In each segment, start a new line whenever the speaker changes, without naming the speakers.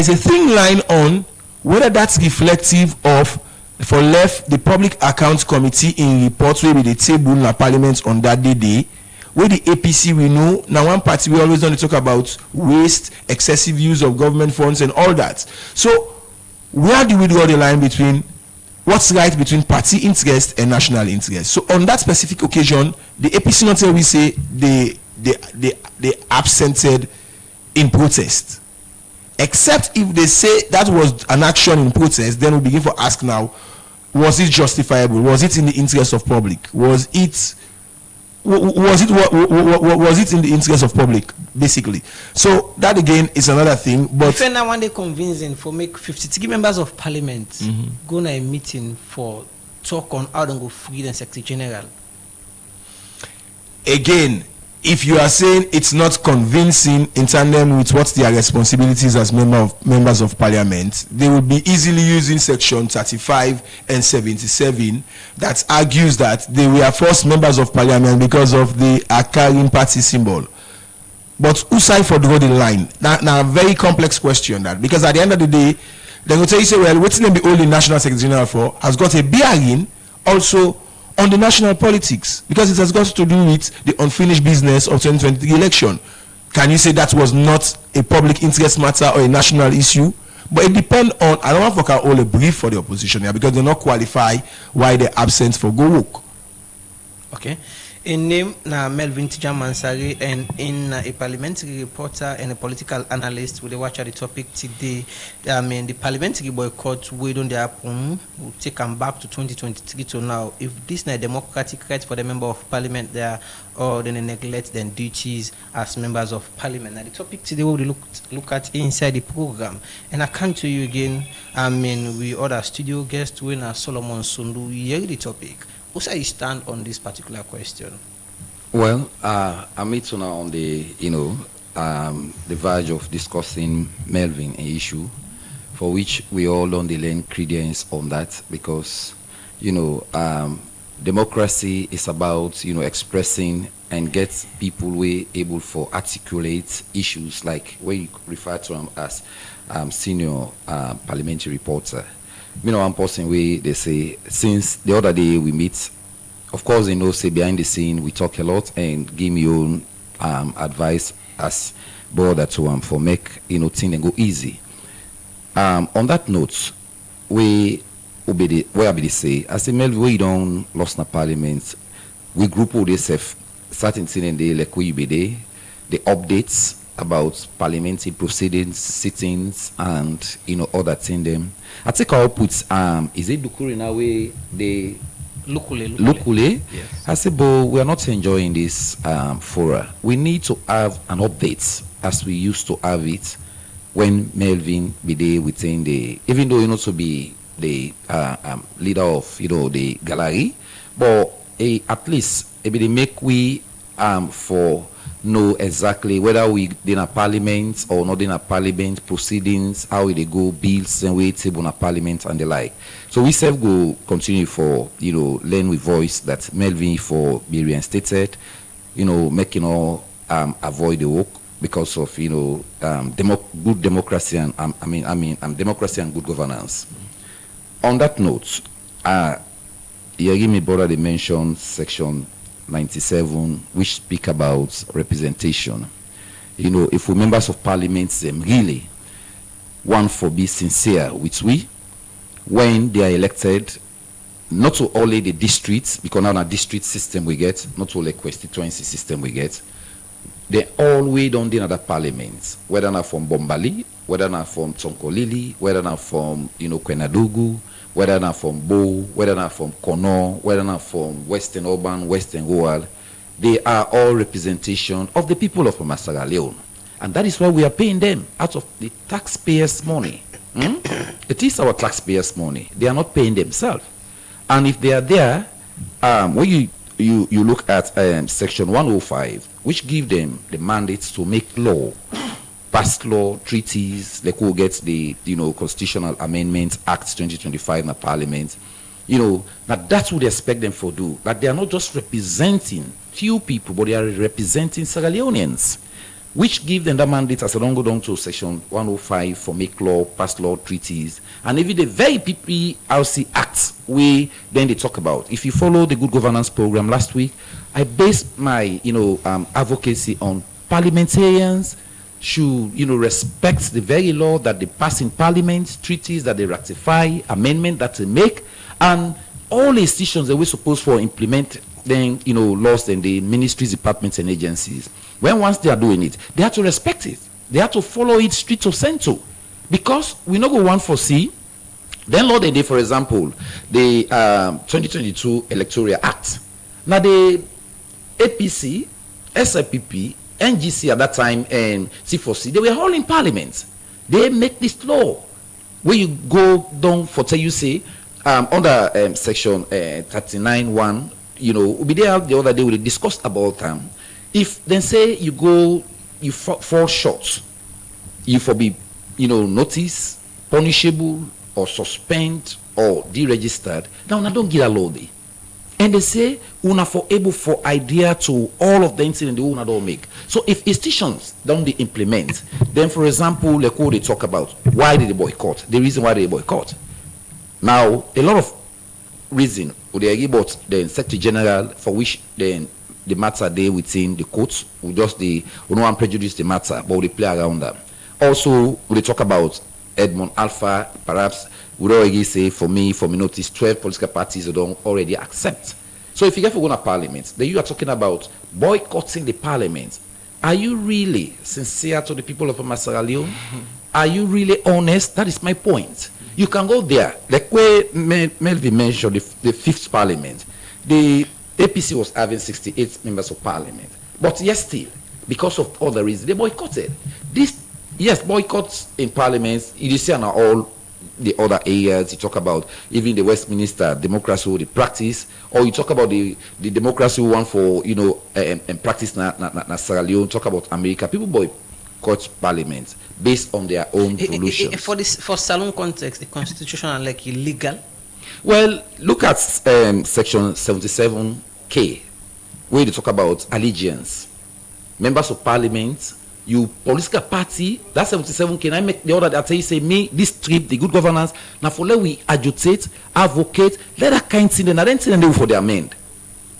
is a thin line on whether that's reflective of, for left, the Public Accounts Committee in reports where the table na Parliament on that day, where the APC we know, now one party we always don't talk about waste, excessive use of government funds and all that. So where do we draw the line between what's right between party interest and national interest? So on that specific occasion, the APC not we say they absented in protest. Except if they say that was an action in protest, then we begin to ask now, was it justifiable? Was it in the interest of public? Was it in the interest of public, basically? So that again is another thing. But
if now one day convincing for make 53 members of parliament go to a meeting for talk on how to go free the Secretary General.
Again, if you are saying it's not convincing in tandem with what their responsibilities as members of parliament, they would be easily using section 35 and 77 that argues that they were first members of parliament because of the carrying party symbol. But who side for draw the line? Now a very complex question, that, because at the end of the day, they will tell you, say, well, what's the only national secretary general for has got a bearing also on the national politics, because it has got to do with the unfinished business of 2023 election. Can you say that was not a public interest matter or a national issue? But it depends on, I don't want to call a brief for the opposition here because they not qualify why they're absent for go work.
Okay. In name na Melvin Tijamansari, and in a parliamentary reporter and a political analyst, we watch at the topic today. I mean, the parliamentary boycott, we don't happen. We'll take them back to 2023 to now. If this is a democratic right for the member of parliament there, or then they neglect their duties as members of parliament. Now, the topic today we will look at inside the program. And I come to you again. I mean, we other studio guest winner Solomon Sundu. You hear the topic. What's your stand on this particular question?
Well, I'm now on the the verge of discussing Melvin, an issue for which we all don't lend credence on that, because democracy is about expressing and get people way able for articulate issues like what you refer to them as senior parliamentary reporter. One person way they say, since the other day we meet, of course, say behind the scene we talk a lot and give me own advice as border to for make thing and go easy. On that note, where I be say, I say Melvin, we don't lost na parliament. We group all this certain thing and they like we be there, the updates about parliamentary proceedings, sittings, and other thing them. I think our outputs is it Dukuri in a way they locally? Yes. I said, but we are not enjoying this fora. We need to have an update as we used to have it when Melvin be there within the, even though to be the leader of the gallery, but at least they make we for know exactly whether we in a parliament or not in a parliament proceedings, how they go, bills and way table in a parliament and the like. So we self go continue for learn with voice that Melvin for be reinstated, making all avoid the work because of good democracy and democracy and good governance. On that note, Yerimi Bora they mentioned section 97, which speak about representation. If we members of parliament really want for be sincere with we when they are elected, not to only the districts, because now a district system we get, not only constituency system we get, they always don't do another parliament, whether not from Bombali, whether not from Tonkolili, whether not from Kwenadugu, whether not from Bo, whether not from Kono, whether not from Western Urban, Western Goal, they are all representation of the people of Sierra Leone. And that is why we are paying them out of the taxpayers' money. It is our taxpayers' money. They are not paying themselves. And if they are there, when you look at section 105, which give them the mandates to make law, pass law, treaties, like who gets the Constitutional Amendments Act 2025 in the Parliament, now that's what they expect them to do. That they are not just representing few people, but they are representing Sierra Leoneans. which give them that mandate as a don't go down to section 105 for make law, pass law, treaties, and even the very PPRC Act we then they talk about. If you follow the good governance program last week, I based my advocacy on parliamentarians should respect the very law that they pass in parliament, treaties that they ratify, amendment that they make, and all institutions that we're supposed to implement then laws in the ministries, departments, and agencies. When once they are doing it, they have to respect it. They have to follow it straight to center, because we not go one for C. Then law they did, for example, the 2022 Electoral Act. Now the APC, SIPP, NGC at that time, and C4C, they were all in parliament. They make this law where you go down for tell you say under section 39(1). We be there the other day we discussed about if then say you fall short, you for be notice, punishable or suspend or deregistered. Now don't get a law there. And they say una for able for idea to all of the incident they una don't make. So if institutions don't they implement, then for example, like what they talk about, why did they boycott? The reason why they boycott. Now a lot of reason would they about the Secretary General for which then the matter they within the courts we don't want prejudice the matter, but we play around them. Also we talk about Edmund Alpha, perhaps would already say for me notice 12 political parties don't already accept. So if you get for going to parliament, then you are talking about boycotting the parliament. Are you really sincere to the people of Sierra Leone? Are you really honest? That is my point. You can go there, like where Melvin mentioned the fifth parliament. The APC was having 68 members of parliament, but yes, still because of other reasons they boycotted. Boycotts in parliaments. You see on all the other areas. You talk about even the Westminster democracy or the practice, or you talk about the democracy one for and practice na Sierra Leone. Talk about America. People boycott parliament based on their own solutions.
For Salon context, the constitution are like illegal.
Well, look at section 77K, where they talk about allegiance. Members of parliament, you political party, that 77K, I make the order that say me, this trip, the good governance, now for let we agitate, advocate, let that kind thing, and then they for their amend.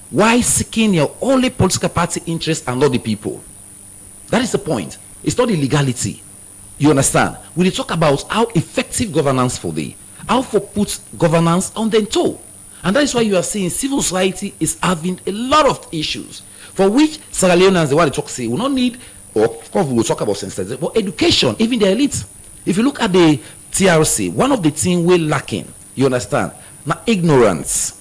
Why seeking your only political party interest and not the people? That is the point. It's not illegality. You understand? We talk about how effective governance for the, how for put governance on the toe. And that is why you are seeing civil society is having a lot of issues for which Sierra Leoneans, the way they talk say, we don't need, or of course we will talk about sensitization, but education, even the elite. If you look at the TRC, one of the things we're lacking, you understand, now ignorance.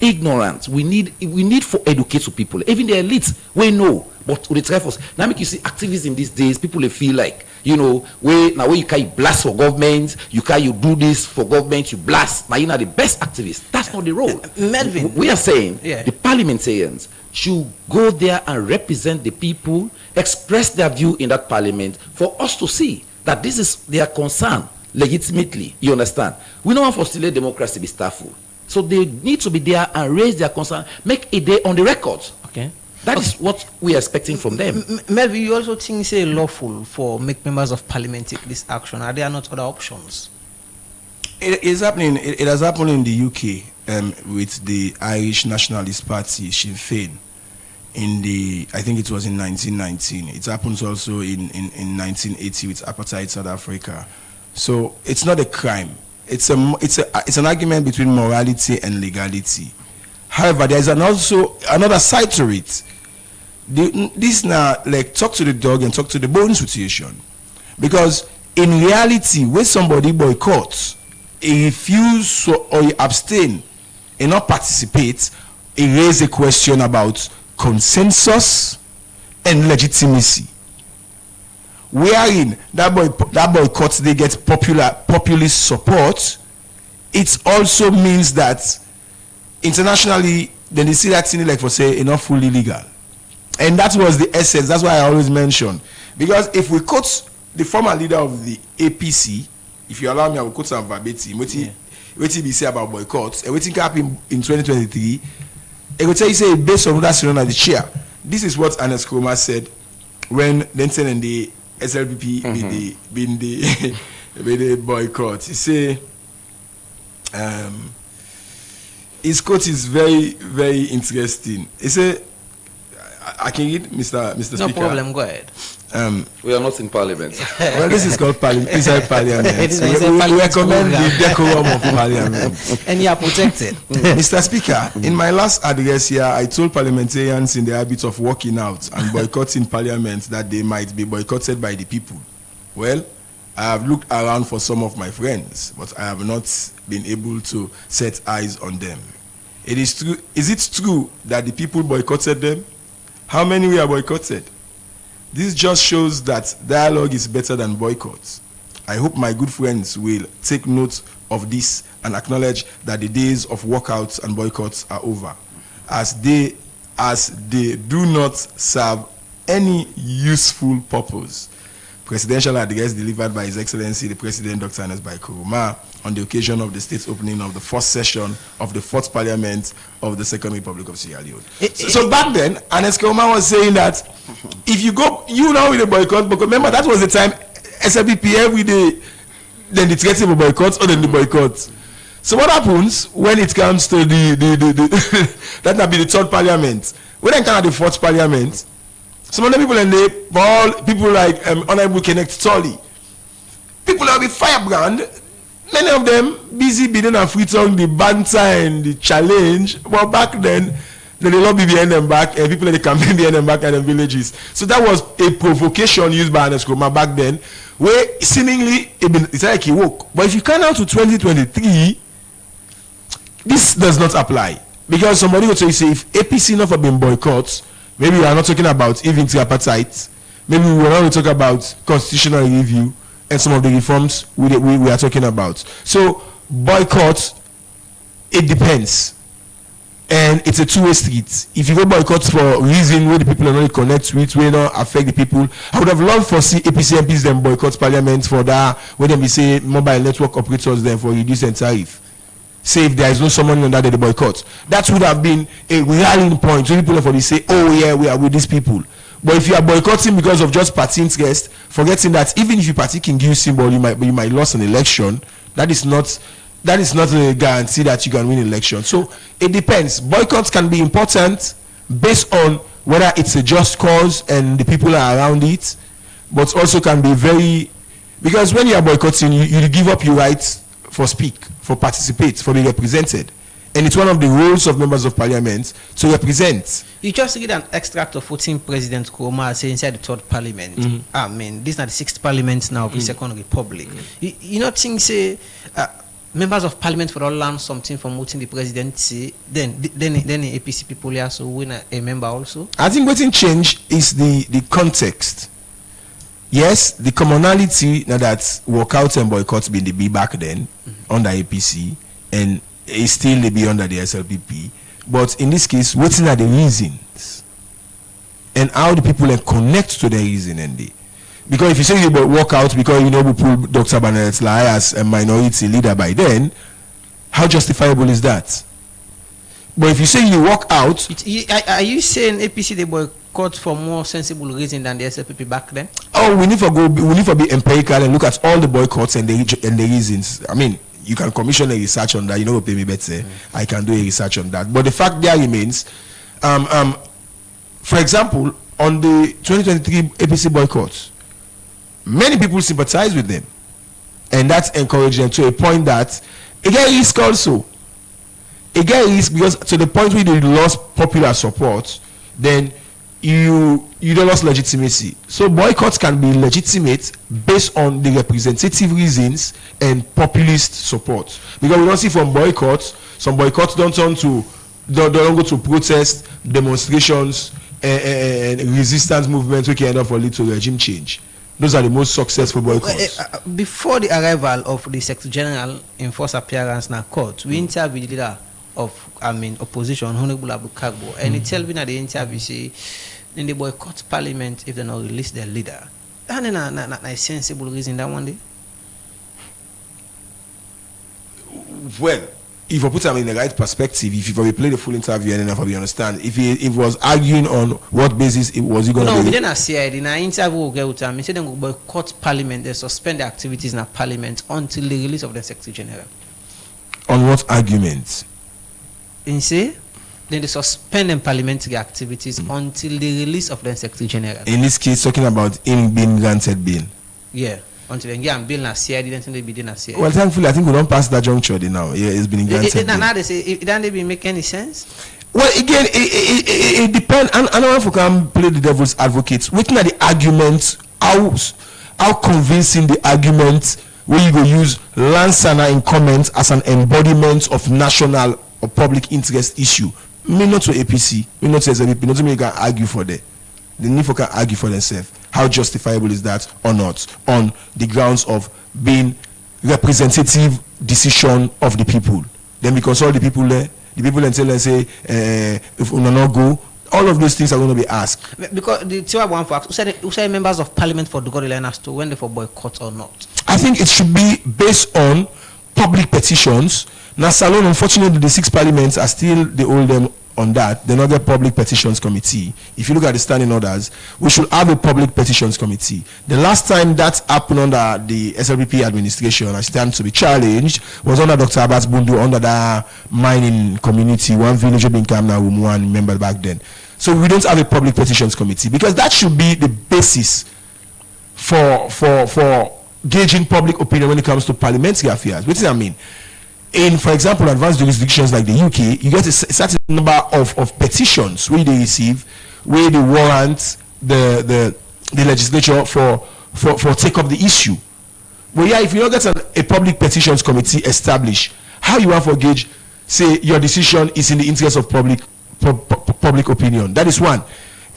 We need for educate to people, even the elite, we know, but with the try for now make you see activism these days, people they feel like, where you can blast for government, you do this for government, you blast, now you're not the best activist. That's not the role.
Melvin,
we are saying the parliamentarians should go there and represent the people, express their view in that parliament for us to see that this is their concern legitimately. You understand? We don't want for still democracy be starful. So they need to be there and raise their concern, make a day on the record.
Okay.
That is what we are expecting from them.
Melvin, you also think it's lawful for make members of parliament take this action? Are there not other options?
It is happening. It has happened in the UK with the Irish Nationalist Party, Sinn Féin, I think it was in 1919. It happens also in 1980 with apartheid South Africa. So it's not a crime. It's an argument between morality and legality. However, there is also another side to it. This now like talk to the dog and talk to the bone situation, because in reality, when somebody boycotts, he refuse or he abstain, and not participate, he raise a question about consensus and legitimacy. Wherein that boycott they get populist support, it also means that internationally then they see that thing like for say not fully legal. And that was the essence. That's why I always mention, because if we quote the former leader of the APC, if you allow me, I will quote some verbatim. What he say about boycotts and what happened in 2023, it will tell you say based on that scenario at the chair. This is what Ernest Kroma said when Denton and the SLPP been the with the boycott, he say his quote is very, very interesting. He say, I can read, Mr. Speaker.
No problem, go ahead.
We are not in Parliament.
Well, this is called Insai Parliament.
It is
We
Parliament
recommend the
program.
decorum of Parliament.
And you are protected.
Mr. Speaker, in my last address here, I told parliamentarians in the habit of walking out and boycotting Parliament that they might be boycotted by the people. Well, I have looked around for some of my friends, but I have not been able to set eyes on them. It is true. Is it true that the people boycotted them? How many were boycotted? This just shows that dialogue is better than boycotts. I hope my good friends will take note of this and acknowledge that the days of walkouts and boycotts are over, as they do not serve any useful purpose. Presidential address delivered by His Excellency the President Dr. Ernest Bai Koroma on the occasion of the state's opening of the first session of the fourth Parliament of the Second Republic of Sierra Leone. So back then, Ernest Koroma was saying that if you go, you know, with a boycott, because remember that was the time SLPP every day, then the threat of a boycott or then the boycott. So what happens when it comes to the that might be the third Parliament? When I come at the fourth Parliament, some of the people in the ball, people like Honorable Kenneth Tully, people that be firebrand, many of them busy bidding and free tongue, the banter and the challenge. But back then, the lobby behind them back, and people in the campaign behind them back in the villages. So that was a provocation used by Ernest Koroma back then, where seemingly it's like he woke. But if you come out to 2023, this does not apply. Because somebody would say if APC not have been boycotts, maybe we are not talking about even tripartite. Maybe we will not talk about constitutional review and some of the reforms we are talking about. So boycott, it depends. And it's a two-way street. If you go boycott for reason where the people are not connect with, where not affect the people, I would have loved for see APC MPs them boycott Parliament for that, where they be say mobile network operators then for reducing tariff. Say if there is no someone on that they boycott. That would have been a rallying point. So people for they say, oh yeah, we are with these people. But if you are boycotting because of just party interest, forgetting that even if you party can give symbol, you might lose an election. That is not a guarantee that you can win an election. So it depends. Boycotts can be important based on whether it's a just cause and the people are around it, but also can be very, because when you are boycotting, you give up your rights for speak, for participate, for be represented. And it's one of the roles of members of parliament to represent.
You just read an extract of 14 President Koroma saying inside the third parliament. I mean, this is not the sixth parliament now of the Second Republic. You know, things say members of parliament for all learn something from what the presidency. Then the APC people here also win a member also.
I think what change is the context. Yes, the commonality now that walkouts and boycotts been the be back then under APC and it's still the be under the SLPP. But in this case, what are the reasons? And how the people connect to the reason and the because if you say you walk out because you know we pull Dr. Bernadette Lai as a minority leader by then, how justifiable is that? But if you say you walk out,
are you saying APC they boycott for more sensible reason than the SLPP back then?
Oh, we need to be empirical and look at all the boycotts and the reasons. I mean, you can commission a research on that. You know, pay me better. I can do a research on that. But the fact there remains, for example, on the 2023 APC boycotts, many people sympathize with them, and that's encouraging to a point that it gets risk also. It gets risk because to the point where they lost popular support, then you don't lost legitimacy. So boycotts can be legitimate based on the representative reasons and populist support. Because we don't see from boycotts, some boycotts don't go to protest, demonstrations, and resistance movements which can end up for lead to regime change. Those are the most successful boycotts.
Before the arrival of the Secretary General in first appearance in court, we interviewed the leader of opposition, Honorable Abu Kagbo, and he tell me that the interview say in the boycott parliament if they not release their leader. That's not a sensible reason that one day.
Well, if I put them in the right perspective, if you play the full interview and then if we understand, if he was arguing on what basis it was he going to
no,
be.
we didn't say in an interview we get with them. He said they will boycott Parliament, they suspend the activities in a Parliament until the release of the Secretary General.
On what argument?
In say, then they suspend the parliamentary activities until the release of the Secretary General.
In this case, talking about him being granted bail.
Yeah. Until then, yeah, bill na CID, didn't they be doing a CID?
Well, thankfully, I think we don't pass that juncture now. Yeah, it's been granted.
Now they say, it doesn't even make any sense.
Well, again, it depends. And I don't know if we can play the devil's advocate. Looking at the arguments, how convincing the argument where you go use Lansana in comments as an embodiment of national or public interest issue. Me not to APC, me not to SLP, not to me can argue for that. The need for can argue for themselves. How justifiable is that or not on the grounds of being representative decision of the people? Then because all the people there, the people then tell and say, if we not go, all of those things are going to be asked.
Because the Tiwa one for who say members of Parliament for the God line as to when they for boycott or not.
I think it should be based on public petitions. Now, Salon, unfortunately, the 6 parliaments are still they hold them on that. They not get public petitions committee. If you look at the standing orders, we should have a public petitions committee. The last time that happened under the SLPP administration, I stand to be challenged, was under Dr. Abbas Bundu under that mining community, one village in Kamna, one member back then. So we don't have a public petitions committee because that should be the basis for gauging public opinion when it comes to parliamentary affairs. What does that mean? In, for example, advanced jurisdictions like the UK, you get a certain number of petitions where they receive, where they warrant the legislature for take up the issue. But yeah, if you don't get a public petitions committee established, how you want to gauge, say your decision is in the interest of public opinion? That is one.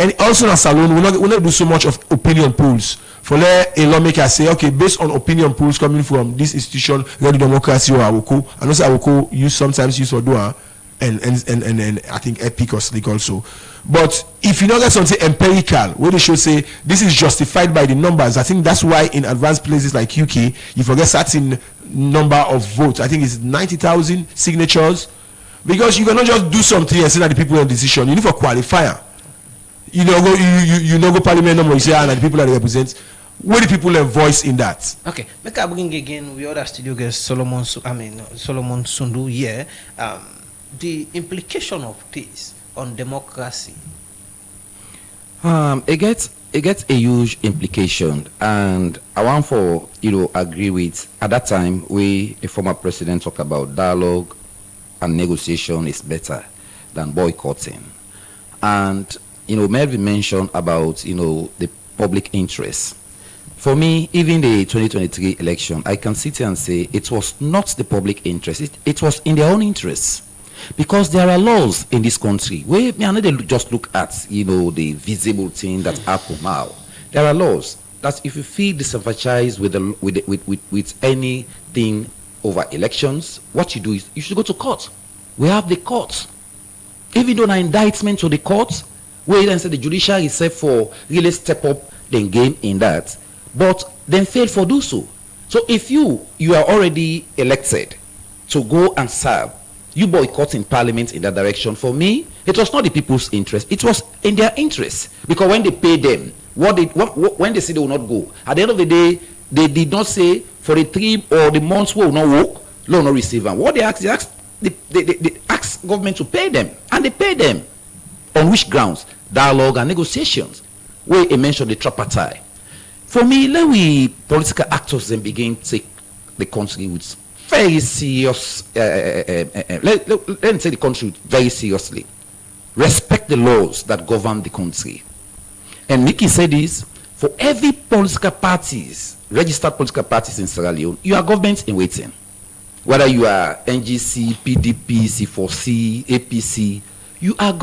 And also in a salon, we not do so much of opinion polls. For let a lawmaker say, okay, based on opinion polls coming from this institution, Radio Democracy or Awoko, and also Awoko sometimes use Odua and I think Epic or Slick also. But if you don't get something empirical, where they should say this is justified by the numbers, I think that's why in advanced places like UK, you forget certain number of votes. I think it's 90,000 signatures. Because you cannot just do something and say that the people have decision. You need for qualifier. You know go parliament number you say and the people that they represent. What do people have voice in that?
Okay, make I bring again we other studio guest Solomon Sundu here. The implication of this on democracy.
It gets a huge implication, and I want for agree with at that time we the former president talked about dialogue and negotiation is better than boycotting, and Melvin mentioned about the public interest. For me, even the 2023 election, I can sit here and say it was not the public interest. It was in their own interest. Because there are laws in this country where I know they just look at the visible thing that happen now. There are laws that if you feel disenfranchised with anything over elections, what you do is you should go to court. We have the court. Even though an indictment to the court, where then say the judiciary is set for really step up the game in that, but then fail for do so. So if you are already elected to go and serve, you boycotting parliament in that direction, for me, it was not the people's interest. It was in their interest. Because when they pay them, when they say they will not go, at the end of the day, they did not say for the 3 or the months we will not work, will not receive them. What they asked government to pay them, and they pay them. On which grounds? Dialogue and negotiations. Where he mentioned the tripartite. For me, let we political actors then begin to take the country with very serious, let me take the country very seriously. Respect the laws that govern the country. And Mickey said this, for every political parties, registered political parties in Sierra Leone, you are government in waiting. Whether you are NGC, PDP, C4C, APC, you are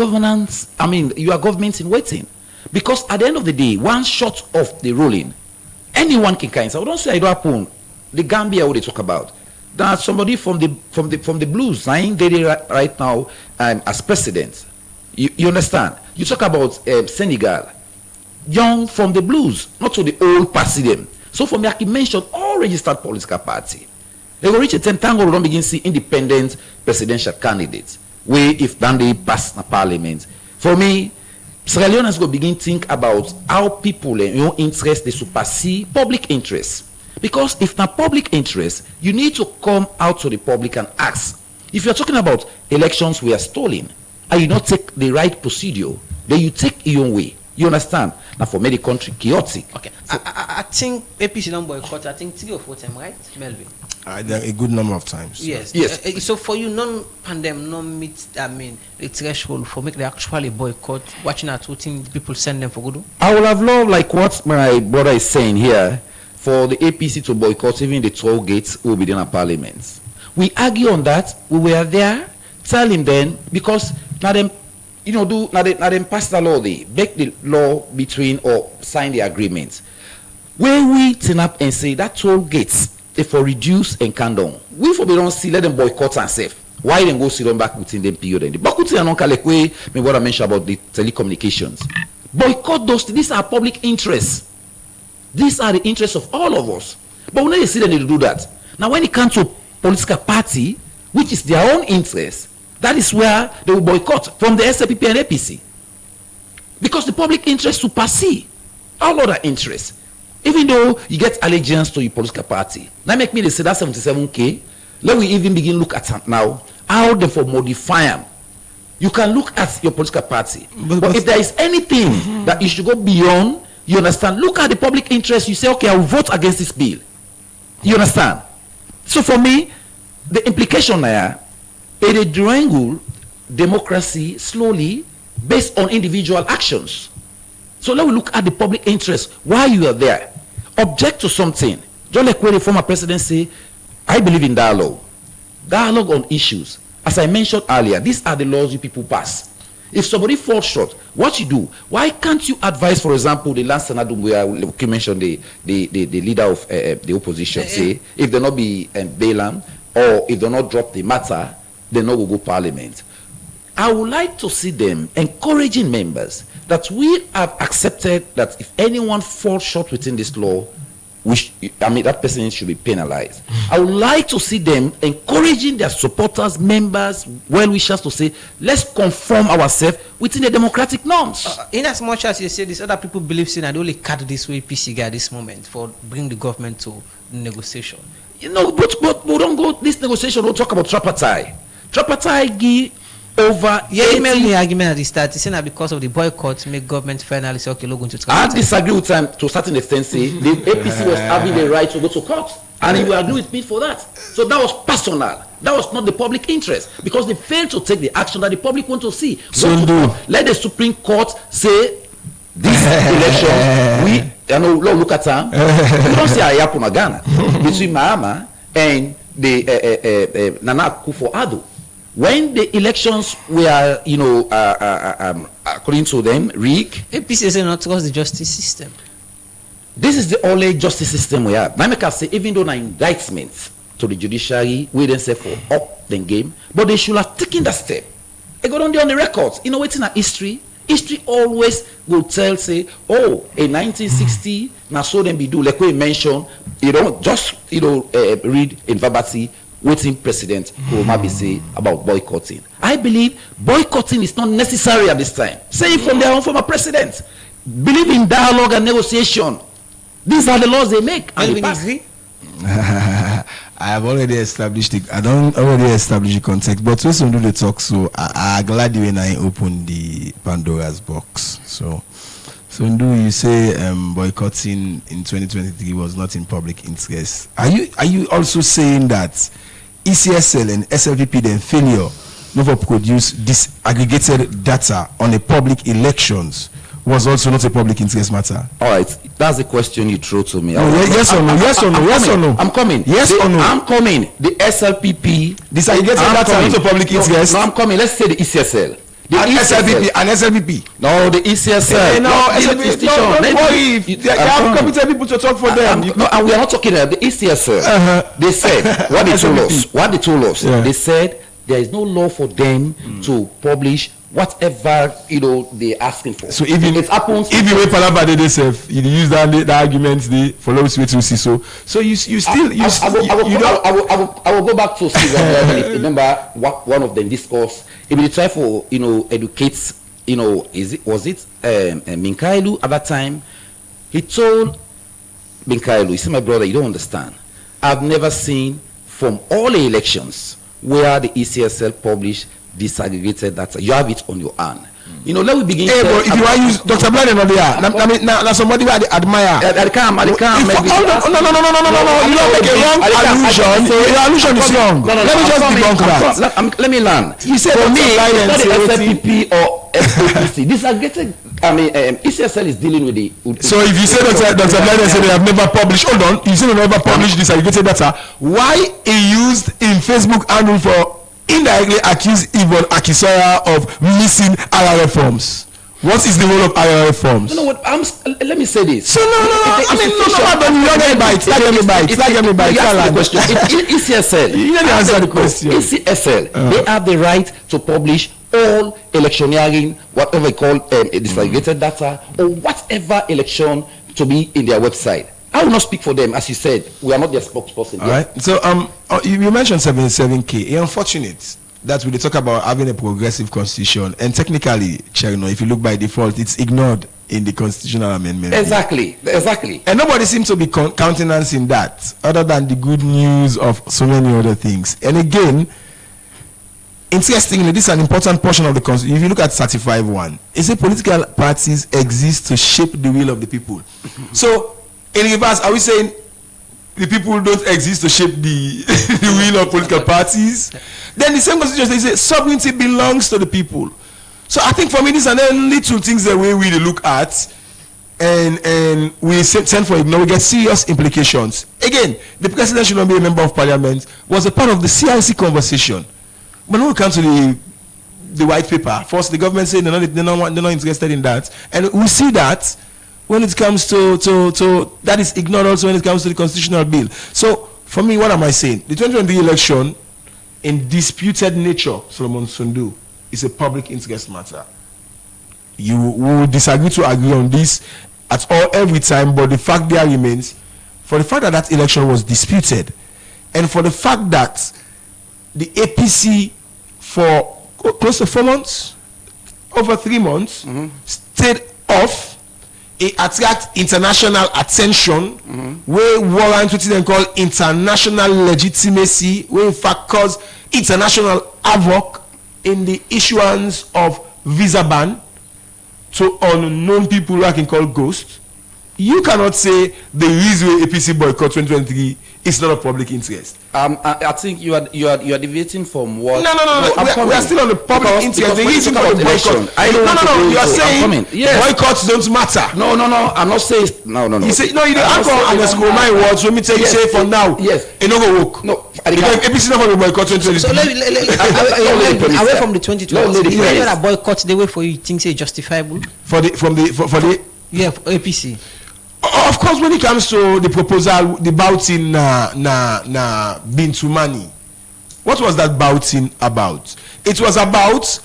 you are government in waiting. Because at the end of the day, one shot of the ruling, anyone can kind. So I don't say I don't happen. The Gambia, what they talk about. There's somebody from the blues saying they right now as president. You understand? You talk about Senegal, young from the blues, not to the old president. So for me, I can mention all registered political party. They will reach a time, thank God we don't begin to see independent presidential candidates. Where if then they pass the parliament. For me, Sierra Leoneans go begin think about how people interest they supersede public interest. Because if not public interest, you need to come out to the public and ask. If you're talking about elections we are stolen, and you not take the right procedure, then you take your own way. You understand? Now for many country chaotic.
Okay. I think APC don't boycott. I think 3 or 4 times, right, Melvin?
A good number of times.
Yes.
Yes.
So for you, non-pandemic, non-meet, the threshold for make the actually boycott, watching out what thing people send them for good?
I would have loved, like what my brother is saying here, for the APC to boycott even the 12 gates will be in a parliament. We argue on that. We were there telling them, because now them, now them pass the law, they make the law between or sign the agreement. When we turn up and say that 12 gates, they for reduce and can down. We for we don't see, let them boycott and safe. Why then go sit on back within them period? And the boycotting and like way, what I mentioned about the telecommunications. Boycott those, these are public interests. These are the interests of all of us. But we never see them to do that. Now when it comes to political party, which is their own interest, that is where they will boycott from the SLPP and APC. Because the public interest supersede all other interests. Even though you get allegiance to your political party. Now make me they say that 77K. Let we even begin look at it now. How they for modify them. You can look at your political party. But if there is anything that you should go beyond, you understand, look at the public interest. You say, okay, I will vote against this bill. You understand? So for me, the implication there, it derangle democracy slowly based on individual actions. So let me look at the public interest. Why you are there? Object to something. Just like when the former president say, I believe in dialogue. Dialogue on issues. As I mentioned earlier, these are the laws you people pass. If somebody falls short, what you do? Why can't you advise, for example, the last Senado where we mentioned the leader of the opposition, say, if they not be Balaam, or if they not drop the matter, they not will go parliament. I would like to see them encouraging members that we have accepted that if anyone falls short within this law, that person should be penalized. I would like to see them encouraging their supporters, members, well-wishers to say, let's conform ourselves within the democratic norms.
In as much as you say this, other people believe in and only cut this way PC at this moment for bring the government to negotiation.
But we don't go this negotiation. Don't talk about tripartite. Tripartite give over.
Email me argument at the start. Saying that because of the boycott, make government finally say, okay, look into
tripartite. I disagree with them to a certain extent. Say the APC was having the right to go to court, and he will agree with me for that. So that was personal. That was not the public interest because they failed to take the action that the public want to see.
So
let the Supreme Court say this election. Look at them. You don't see a happen in Ghana between Mahama and the Nana Akufo-Addo. When the elections were, according to them, rigged.
APC is not trust the justice system.
This is the only justice system we have. I can say, even though an indictment to the judiciary, we didn't say for up the game, but they should have taken that step. They got on the records. Waiting at history. History always will tell, say, in 1960, now so them be do, like we mentioned, read in verbatim, waiting President Kurumabi say about boycotting. I believe boycotting is not necessary at this time. Say it from their own former president. Believe in dialogue and negotiation. These are the laws they make. And they pass.
I have already established it. I don't already establish the context, but we soon do the talk. So I'm glad when I open the Pandora's box. So Ndu, you say boycotting in 2023 was not in public interest. Are you also saying that ECSL and SLPP then failure never produce disaggregated data on a public elections was also not a public interest matter?
All right, that's the question you throw to me.
Yes or no? Yes or no? Yes or no?
I'm coming.
Yes or no?
I'm coming. The SLPP
disaggregated data not a public interest.
No, I'm coming. Let's say the ECSL. The
SLPP and SLPP.
No, the ECSL.
No, SLPP. Don't worry. They have competent people to talk for them.
And we are not talking about the ECSL. They said what they told us. They said there is no law for them to publish whatever they're asking for.
So even
it happens,
if you wait Palaba they self, you use that argument they follow with to see so you still
I will go back to Steve. Remember what one of them discussed. If they try for educate, was it Minkailu at that time? He told Minkailu, you see my brother, you don't understand. I've never seen from all the elections where the ECSL published disaggregated data. You have it on your hand. Let me begin.
Hey, bro, if you want to use Dr. Blind or there, I mean, now somebody I admire.
I can't.
No. You don't make a wrong allusion. Your allusion is wrong. Let me just debunk that.
Let me learn.
You said
for me,
it's
not the SFPP or SOPC. Disaggregated. ECSL is dealing with the.
So if you say Dr. Blind said they have never published, hold on. You said they never published disaggregated data. Why he used in Facebook handle for indirectly accused Yvonne Akisora of missing IRF forms? What is the role of IRF forms?
No, let me say this.
So no. I mean,
ECSL.
You didn't answer the question.
ECSL. They have the right to publish all electioneering, whatever they call disaggregated data, or whatever election to be in their website. I will not speak for them, as you said. We are not their spokesperson.
All right. So you mentioned 77K. It's unfortunate that we talk about having a progressive constitution, and technically, Cherno, if you look by default, it's ignored in the constitutional amendment.
Exactly.
And nobody seems to be countenancing that, other than the good news of so many other things. And again, interestingly, this is an important portion of the constitution. If you look at 35(1), it says political parties exist to shape the will of the people. So in reverse, are we saying the people don't exist to shape the will of political parties? Then the same constitution says sovereignty belongs to the people. So I think for me, these are the little things that we really look at, and we send for ignore. We get serious implications. Again, the president should not be a member of parliament was a part of the CIC conversation. But when we come to the white paper, first the government said they're not interested in that, and we see that when it comes to that is ignored also when it comes to the constitutional bill. So for me, what am I saying? The 2023 election in disputed nature, Solomon Sundu, is a public interest matter. You will disagree to agree on this at all every time, but the fact there remains, for the fact that that election was disputed, and for the fact that the APC for close to 4 months, over 3 months, stayed off, it attract international attention, where warrant what they call international legitimacy, where in fact cause international havoc in the issuance of visa ban to unknown people who I can call ghosts. You cannot say the reason APC boycott 2023 is not of public interest.
I think you are deviating from what.
No. We are still on the public interest. The reason for the boycott. You are saying boycotts don't matter.
No. I'm not saying. No.
You say no. You don't anchor underscore my words. Let me tell you. Say for now.
Yes.
It no go work.
No.
Because APC not going to boycott 2023.
So away from the 2020. That boycott the way for you think say justifiable
for the for
APC.
Of course, when it comes to the proposal, the bouting Bintumani, what was that bouting about? It was about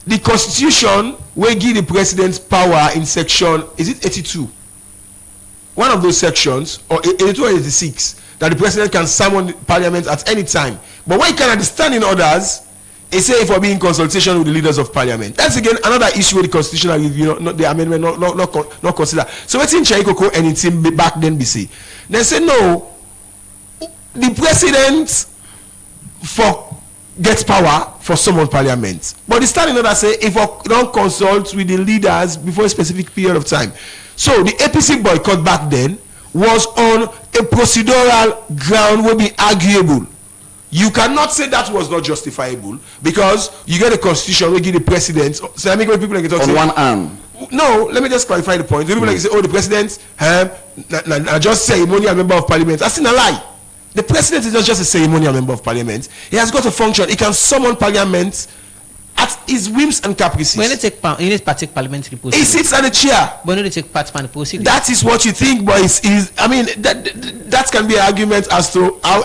the constitution where give the president power in section, is it 82? One of those sections, or 82 or 86, that the president can summon parliament at any time. But what you can understand in others, it say for being in consultation with the leaders of parliament. That's again another issue with the constitutional review, not the amendment, not consider. So what's in Chaikoko and it's in back then BC. They say no, the president gets power for summon parliament. But the standing order say if we don't consult with the leaders before a specific period of time. So the APC boycott back then was on a procedural ground will be arguable. You cannot say that was not justifiable because you get a constitution where give the president. So I mean, when people like talk
on one arm.
No, let me just clarify the point. People like say, "Oh, the president, just ceremonial member of parliament." That's not a lie. The president is not just a ceremonial member of parliament. He has got a function. He can summon parliament at his whims and caprices.
When they take part, he needs partake parliamentary
He
proceedings.
sits at the chair.
But when they take part in the proceedings.
That is what you think, but I mean, that can be an argument as to how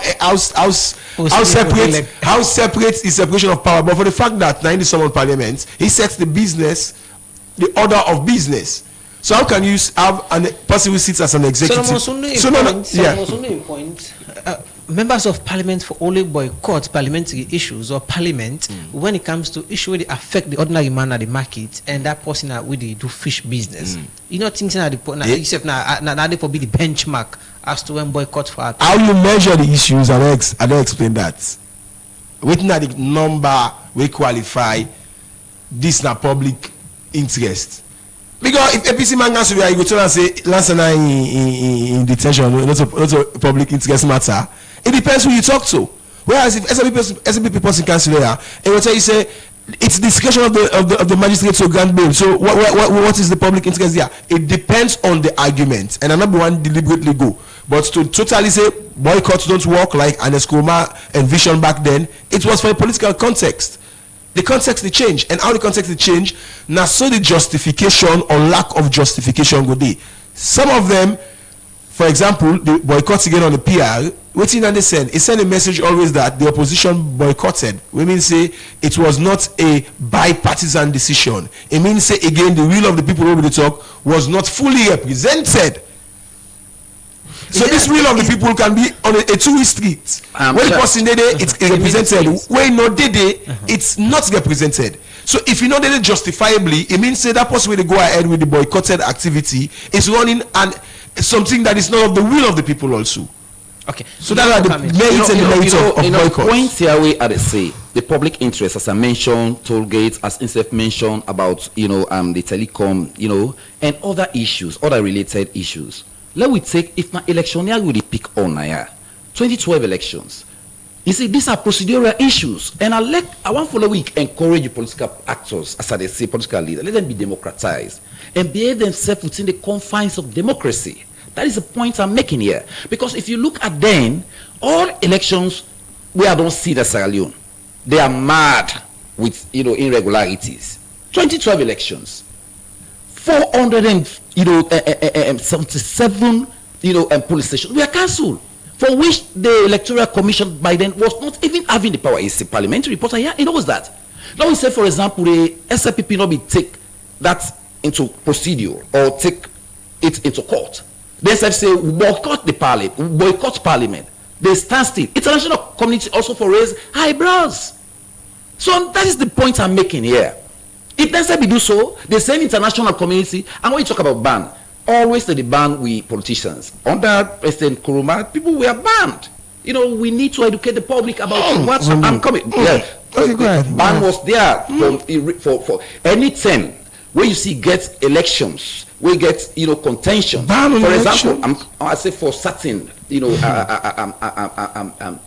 separate is separation of power. But for the fact that 90 someone parliament, he sets the order of business. So how can you have a person who sits as an executive?
Members of parliament for only boycott parliamentary issues or parliament when it comes to issues where they affect the ordinary man at the market and that person that where they do fish business. You know, things that except now they be the benchmark as to when boycott for
how you measure the issues. I don't explain that. Waiting at the number we qualify this na public interest. Because if APC man goes to you go tell and say last night in detention, not a public interest matter. It depends who you talk to. Whereas if SLP person cancel here, it will tell you say it's discretion of the magistrate to grant bail. So what is the public interest here? It depends on the argument, and another one deliberately go. But to totally say boycotts don't work like Anescoma envisioned back then, it was for a political context. The context they change, and how the context they change, now so the justification or lack of justification go there. Some of them, for example, the boycotts again on the PR, what in they send? It sent a message always that the opposition boycotted. We mean say it was not a bipartisan decision. It means say again the will of the people over the talk was not fully represented. So this will of the people can be on a two-way street. When the person did it's represented. When no did it's not represented. So if you know that justifiably, it means say that person will go ahead with the boycotted activity is running and something that is not of the will of the people also.
Okay.
So that are the merits and the merits of boycott.
Point here we are say the public interest, as I mentioned, toll gates, as Insai mentioned about the telecom, and other issues, other related issues. Let we take if my electioneer will pick on 2012 elections. You see, these are procedural issues, and I want for the week encourage the political actors, as I say, political leaders, let them be democratized and behave themselves within the confines of democracy. That is the point I'm making here. Because if you look at them, all elections where I don't see the Sierra Leone, they are mad with irregularities. 2012 elections, 477 police stations were cancelled, for which the electoral commission by then was not even having the power. It's a parliamentary reporter here, he knows that. Now we say, for example, the SLPP not be take that into procedure or take it into court. They say we boycott the parliament, boycott parliament. They stand still. International community also for raise eyebrows. So that is the point I'm making here. If they say we do so, the same international community, and when you talk about ban, always the ban we politicians. Under President Nkrumah, people were banned. We need to educate the public about I'm coming. Yeah.
Okay, go ahead.
Ban was there for any time where you see get elections, we get contention. For example, I say for certain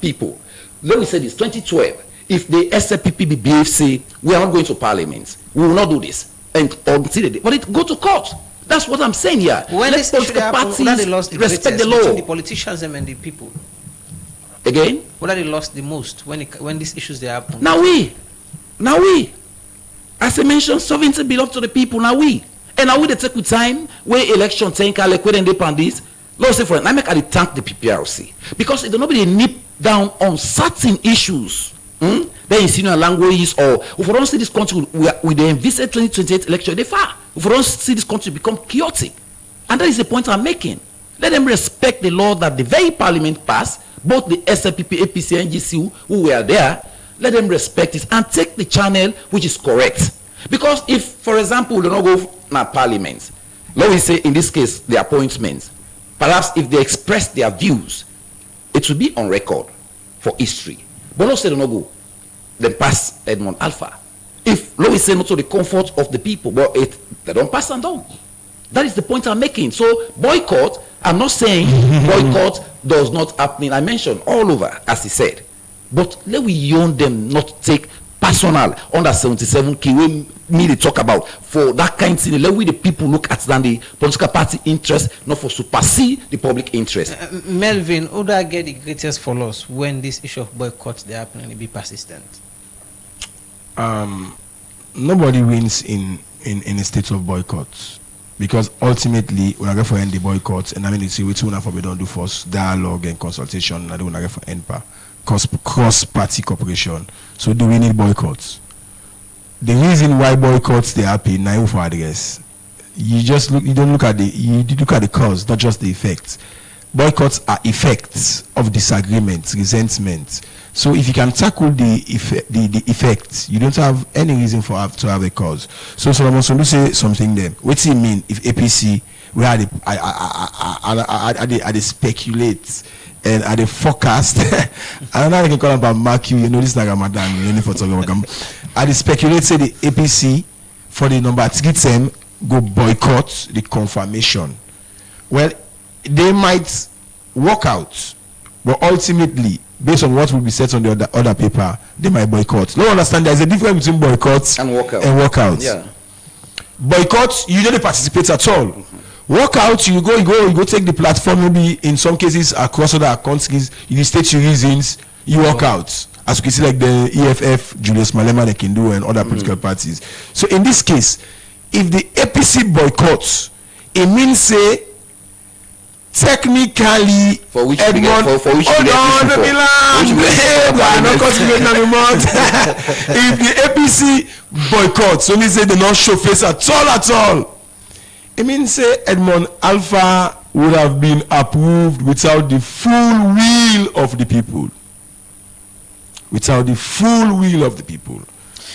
people. Let me say this: 2012. If the SLPP behave say we are not going to parliament, we will not do this, and until the day, but it go to court. That's what I'm saying here.
When
let political parties respect the law.
The politicians and the people.
Again,
What are they lost the most when these issues they happen?
Now we, as I mentioned, sovereignty belongs to the people. Now we they take with time where election take liquid and dip on this. Let's say for it, I make I thank the PPRC because if nobody nip down on certain issues. Then in senior languages, or if we don't see this country with the envisaged 2028 election, they far. If we don't see this country become chaotic, and that is the point I'm making. Let them respect the law that the very parliament passed, both the SLPP, APC, and GCU who were there. Let them respect it and take the channel which is correct. Because if, for example, we don't go to parliament, let me say in this case the appointments, perhaps if they express their views, it will be on record for history. But let's say they don't go, then pass Edmond Alpha. If let me say not to the comfort of the people, but they don't pass and down. That is the point I'm making. So boycott, I'm not saying boycott does not happen. I mentioned all over, as he said. But let we young them not take personal under 77 key we need to talk about for that kind of thing. Let we the people look at than the political party interest, not for supersede the public interest.
Melvin, who do I get the greatest for loss when this issue of boycott they happen and it be persistent?
nobody wins in a state of boycott, because ultimately when I go for end the boycott, and I mean, you see, we don't do first dialogue and consultation, I don't go for NPA, cross-party cooperation. So do we need boycotts? The reason why boycotts they happen now for address. You don't look at the cause, not just the effects. Boycotts are effects of disagreement, resentment. So if you can tackle the effects, you don't have any reason to have a cause. So Solomon Sondu say something there. What do you mean if APC we had they speculate and at the forecast? I don't know how I can call about Mark you know this is Ramadan, you need for talking about. At the speculate say the APC for the number 3 term go boycott the confirmation. Well, they might walk out, but ultimately, based on what will be said on the other paper, they might boycott. Don't understand there is a difference between boycotts and walkouts.
Yeah.
Boycotts, you don't participate at all. Walkouts, you go take the platform, maybe in some cases across other countries, you state your reasons, you walk out. As you can see, like the EFF, Julius Malema, they can do, and other political parties. So in this case, if the APC boycotts, it means say technically
for which
Edmond,
if
the APC boycotts, so means say they not show face at all. It means say Edmond Alpha would have been approved without the full will of the people.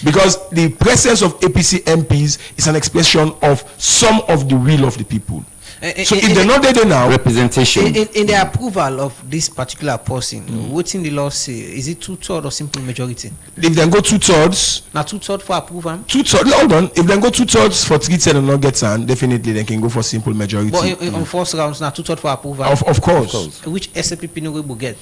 Because the presence of APC MPs is an expression of some of the will of the people. So if they're not there now,
representation
in the approval of this particular person, what's in the law say? Is it 2/3 or simple majority?
If they go 2/3,
now 2/3 for approval.
2/3. Hold on. If they go 2/3 for 3 and not get on, definitely they can go for simple majority.
But on first rounds, now 2/3 for approval.
Of course.
Which SPP no will get?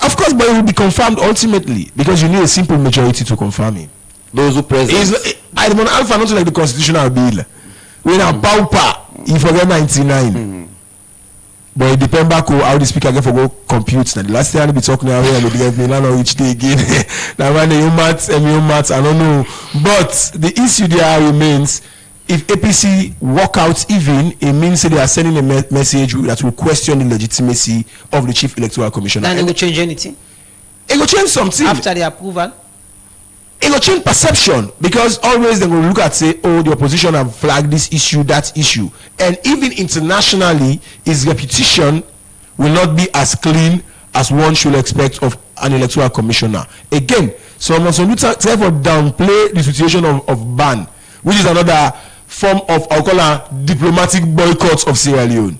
Of course, but it will be confirmed ultimately because you need a simple majority to confirm it.
Those who present.
Edmond Alpha not like the constitutional bill. When a pauper, he forget 99. But it depends back how the speaker get for go compute. Now the last time I be talking now here, I don't know which day again. Now when you maths, I don't know. But the issue there remains. If APC walk out even, it means they are sending a message that will question the legitimacy of the Chief Electoral Commissioner.
And it will change anything?
It will change something.
After the approval?
It will change perception, because always they will look at say, oh, the opposition have flagged this issue, that issue, and even internationally, his reputation will not be as clean as one should expect of an electoral commissioner. Again, someone try for downplay the situation of ban, which is another form of I'll call a diplomatic boycott of Sierra Leone.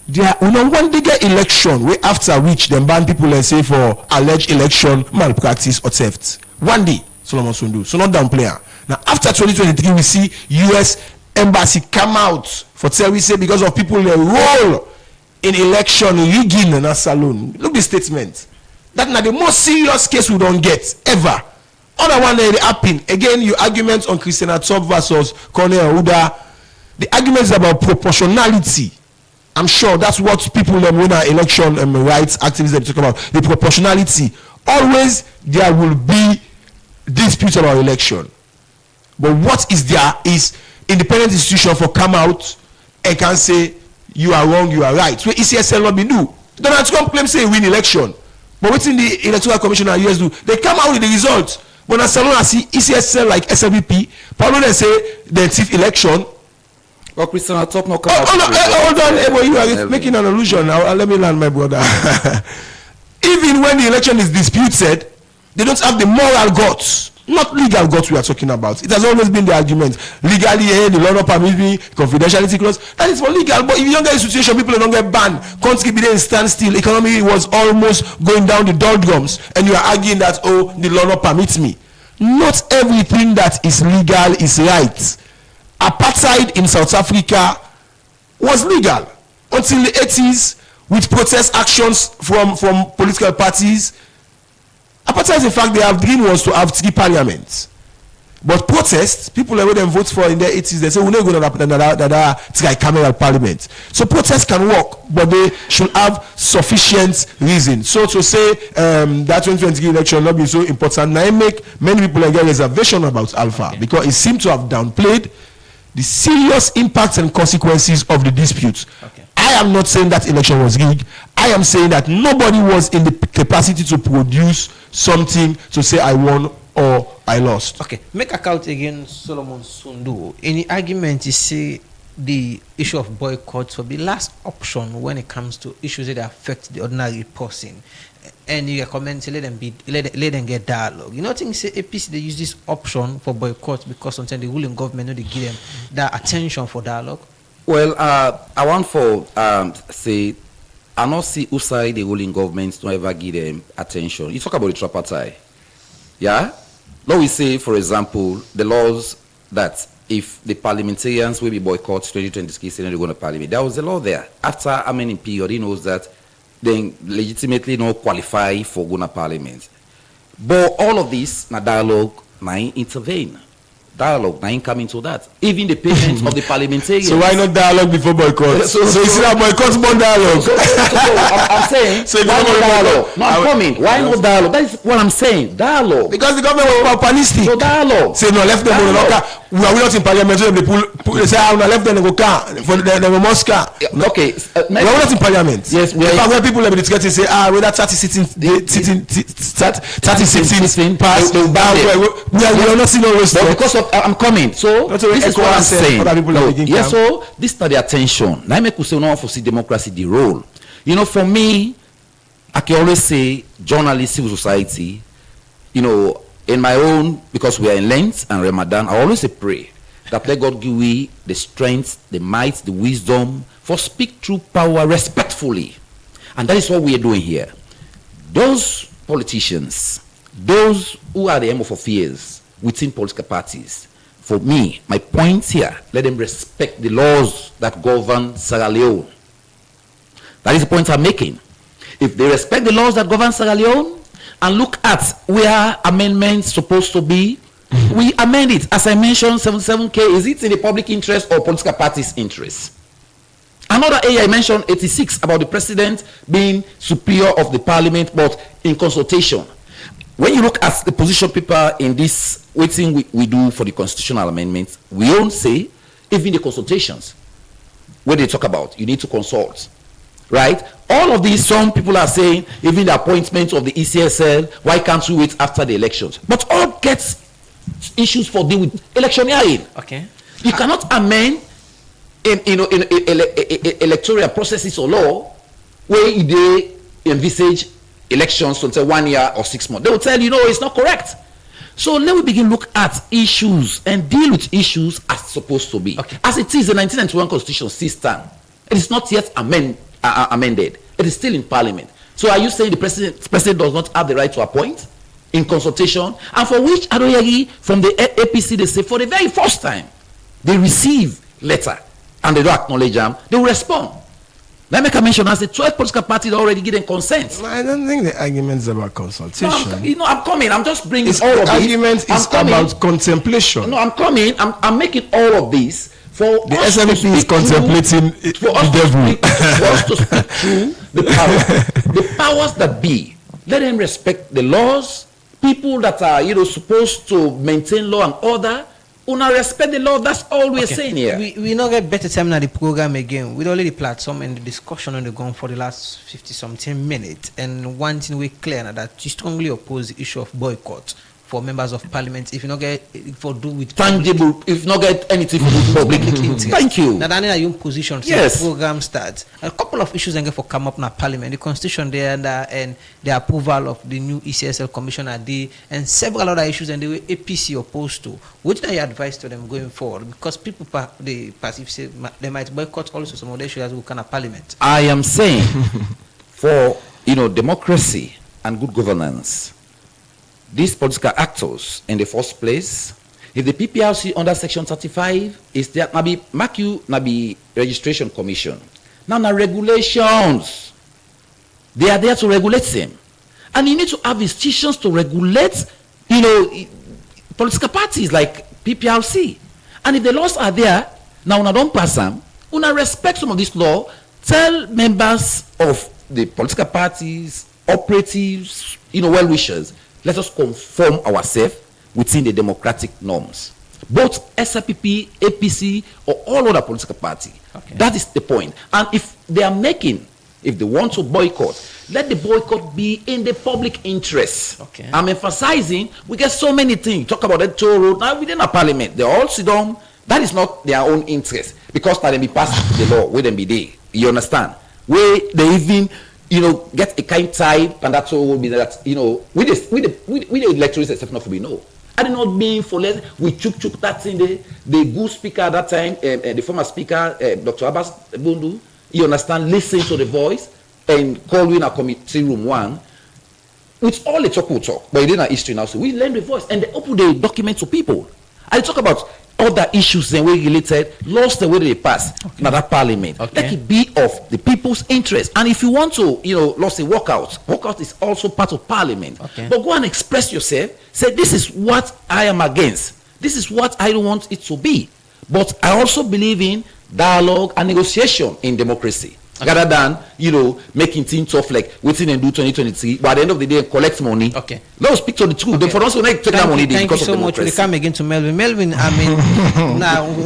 There, one bigger election, way after which they ban people and say for alleged election malpractice or theft. One day. Solomon Sondu. So not downplay. Now after 2023, we see U.S. embassy come out for tell we say because of people they roll in election rigging in a saloon. Look the statement. That now the most serious case we don't get ever. Other one they happen again. Your arguments on Christian Atop versus Cornel Uda. The argument is about proportionality. I'm sure that's what people when our election rights activists they talk about. The proportionality. Always there will be dispute about election, but what is there is independent institution for come out and can say you are wrong, you are right. So ECSL not be do. Donald Trump claim say win election, but what's in the electoral commission and US do? They come out with the results. When as long as see ECSL like SLBP, Paulo they say the thief election.
Well, Christian, I'll talk no.
Hold on, you are making an allusion. Now let me land, my brother. Even when the election is disputed, they don't have the moral guts, not legal guts we are talking about. It has always been the argument. Legally, the law not permit me, confidentiality clause. That is for legal, but if you don't get a situation, people don't get banned. Country be there in standstill. Economy was almost going down the doldrums, and you are arguing that, oh, the law not permits me. Not everything that is legal is right. Apartheid in South Africa was legal until the 80s with protest actions from political parties. Apartheid, in fact, their dream was to have 3 parliaments. But protest, people who them vote for in the 80s, they say we're not going to tricameral parliament. So protest can work, but they should have sufficient reason. So to say that 2020 election not be so important, now make many people get reservation about Alpha because it seemed to have downplayed the serious impacts and consequences of the dispute. I am not saying that election was rigged. I am saying that nobody was in the capacity to produce something to say I won or I lost.
Okay, make a count again, Solomon Sundu. Any argument you say the issue of boycott will be last option when it comes to issues that affect the ordinary person, and you recommend to let them get dialogue. You know, think say APC they use this option for boycott because sometimes the ruling government they give them that attention for dialogue.
Well, I want for say I not see who side the ruling government don't ever give them attention. You talk about the tripartite, yeah. Now we say, for example, the laws that if the parliamentarians will be boycott 2020 case, they're going to parliament. There was a law there. After how many period, he knows that they legitimately not qualify for going to parliament. But all of this, na dialogue, na intervene. Dialogue, na come into that. Even the payments of the parliamentarians.
So why not dialogue before boycott? So you see that boycott more dialogue.
I'm saying,
so
why not dialogue? No, I'm coming. Why not dialogue? That is what I'm saying. Dialogue.
Because the government was panistic.
So dialogue.
Say no, left them on we are not in parliament. They pull. They say I left them go car for the Moscow.
Okay.
We are not in parliament.
Yes, we
are. Where people have been discussing say whether 30 sitting pass. We are not seeing no response.
Because of I'm coming. So this is what I'm saying. No, yes, so this is not the attention. Now make we say no for see democracy the role. You know, for me, I can always say journalists, civil society, you know, in my own, because we are in Lent and Ramadan, I always say pray that let God give we the strength, the might, the wisdom for speak true power respectfully. And that is what we are doing here. Those politicians, those who are the aim of affairs within political parties, for me, my point here, let them respect the laws that govern Sierra Leone. That is the point I'm making. If they respect the laws that govern Sierra Leone and look at where amendments supposed to be, we amend it. As I mentioned, 77K, is it in the public interest or political party's interest? Another area I mentioned, 86, about the president being superior of the parliament, but in consultation. When you look at the position paper in this waiting we do for the constitutional amendments, we don't say, even the consultations, where they talk about, you need to consult. Right? All of these, some people are saying, even the appointment of the ECSL, why can't we wait after the elections? But all gets issues for deal with electioneering.
Okay.
You cannot amend in electoral processes or law where they envisage elections until 1 year or 6 months. They will tell you, no, it's not correct. So let me begin look at issues and deal with issues as supposed to be. Okay. As it is, the 1991 Constitution still stands. It is not yet amended. It is still in Parliament. So are you saying the president does not have the right to appoint in consultation? And for which Adoyagi from the APC, they say for the very first time they receive letter and they don't acknowledge them, they will respond. Let me mention as the 12 political parties already given consent.
I don't think the argument is about consultation.
No, I'm coming. I'm just bringing all of this.
The argument is about contemplation.
No, I'm coming. I'm making all of this. For
the SNP is contemplating the devil.
For us to speak through the powers that be. Let them respect the laws. People that are, supposed to maintain law and order, una respect the law. That's all we're saying here.
We not get better time in the program again. We already platform and the discussion on the ground for the last 50-something minutes. And one thing we clear now that you strongly oppose the issue of boycott for members of parliament if you not get for do with
tangible, if not get anything for do public interest. Thank you.
Now that your position
yes.
The program starts. A couple of issues and get for come up now parliament, the constitution there and the approval of the new ECSL commissioner day and several other issues and the way APC opposed to. What are your advice to them going forward? Because people they passive say they might boycott also some of the issues who can parliament.
I am saying for democracy and good governance, these political actors in the first place, if the PPRC under section 35 is there, nabi registration commission. Now regulations, they are there to regulate them, and you need to have institutions to regulate, political parties like PPRC. And if the laws are there, now una don't pass them, una respect some of this law, tell members of the political parties, operatives, well-wishers, let us conform ourselves within the democratic norms. Both SRPP, APC, or all other political party.
Okay.
That is the point. And if they want to boycott, let the boycott be in the public interest.
Okay.
I'm emphasizing, we get so many things. Talk about the toll road. Now within a parliament, they all sit down. That is not their own interest. Because that they be passed the law, where them be there. You understand? Where they even, get a kind type, and that's all will be that, with the electorate except not for we know. I did not mean for less. We chuk that thing there. The good speaker at that time, the former speaker, Dr. Abbas Bundu, you understand, listen to the voice and call in a committee room one. With all the talk, but it didn't history now. So we learn the voice and they open the document to people. I talk about other issues and way related, laws the way they pass in that parliament.
Okay.
Let it be of the people's interest. And if you want to, laws a walkout is also part of parliament.
Okay.
But go and express yourself. Say, this is what I am against. This is what I don't want it to be. But I also believe in dialogue and negotiation in democracy. Rather than, making things tough like waiting and do 2023, but at the end of the day, collect money.
Okay.
Let us speak to the truth.
Okay.
For us, we take that money
Thank you
because
so
of
much.
democracy.
We come again to Melvin. Melvin, I mean, now we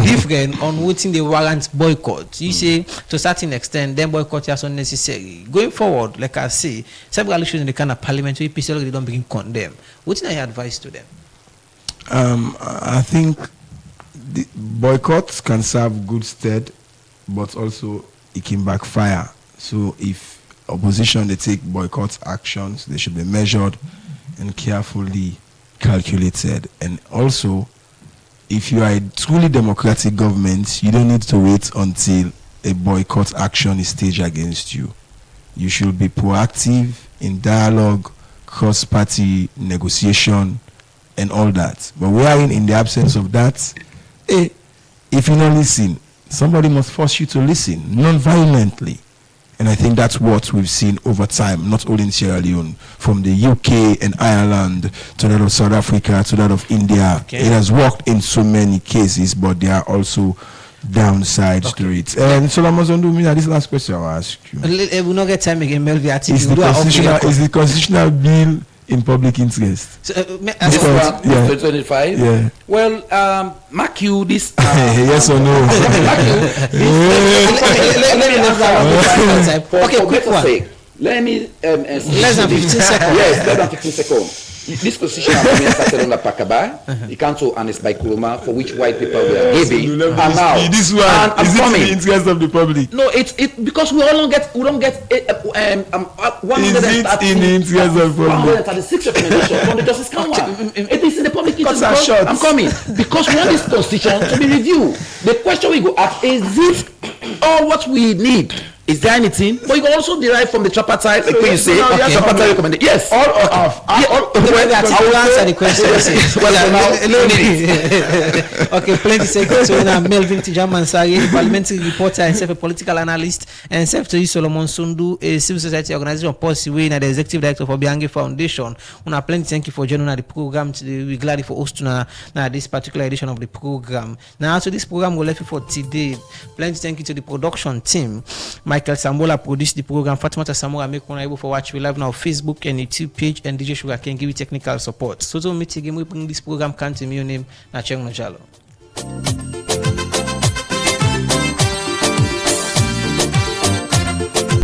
be different on waiting the warrant boycott. You say to a certain extent, then boycott is unnecessary. Going forward, like I say, several issues in the kind of parliamentary PC already don't begin condemn. What's your advice to them?
I think the boycotts can serve good stead, but also it can backfire. So if opposition they take boycott actions, they should be measured and carefully calculated. And also, if you are a truly democratic government, you don't need to wait until a boycott action is staged against you. You should be proactive in dialogue, cross-party negotiation, and all that. But we are in the absence of that. If you don't listen, somebody must force you to listen non-violently. And I think that's what we've seen over time, not only in Sierra Leone, from the UK and Ireland to that of South Africa to that of India.
Okay.
It has worked in so many cases, but there are also downsides to it. And Solomon Zondu, this last question I'll ask you.
We not get time again, Melvin.
Is the constitutional bill in public interest?
So,
This one, 2025?
Yeah.
Well, mark you this.
Yes or no?
Okay, quick one.
Let me.
Less than 15 seconds.
Yes, less than 15 seconds. This position started under Pakaba, the council and it's by Kuruma, for which white people were giving. And now,
this one
and
is
I'm
it in the interest of the public?
No, it's because we don't get 130.
Is it in the interest of the public?
136 recommendations from the Justice Council. It is in the public interest.
Cuts are short.
I'm coming because we want this constitution to be reviewed. The question we go ask is it all what we need? Is there anything? But you can also derive from the tripartite, like when you say, tripartite recommended. Yes.
All of
I will answer the question. Okay, plenty seconds. So now Melvin Tijamansari, parliamentary reporter and a political analyst, and to Solomon Sundu, a civil society organization policy way, and the executive director for Bianchi Foundation. Una plenty thank you for joining the program today. We're glad for us to now this particular edition of the program. Now, so this program will left you for today. Plenty thank you to the production team. Michael Sambola produced the program. Fatimata Samora make one able for watch. We live now Facebook and YouTube page, and DJ Sugar can give you technical support. So to meet again, we bring this program. Can't name Nacheng Najalo.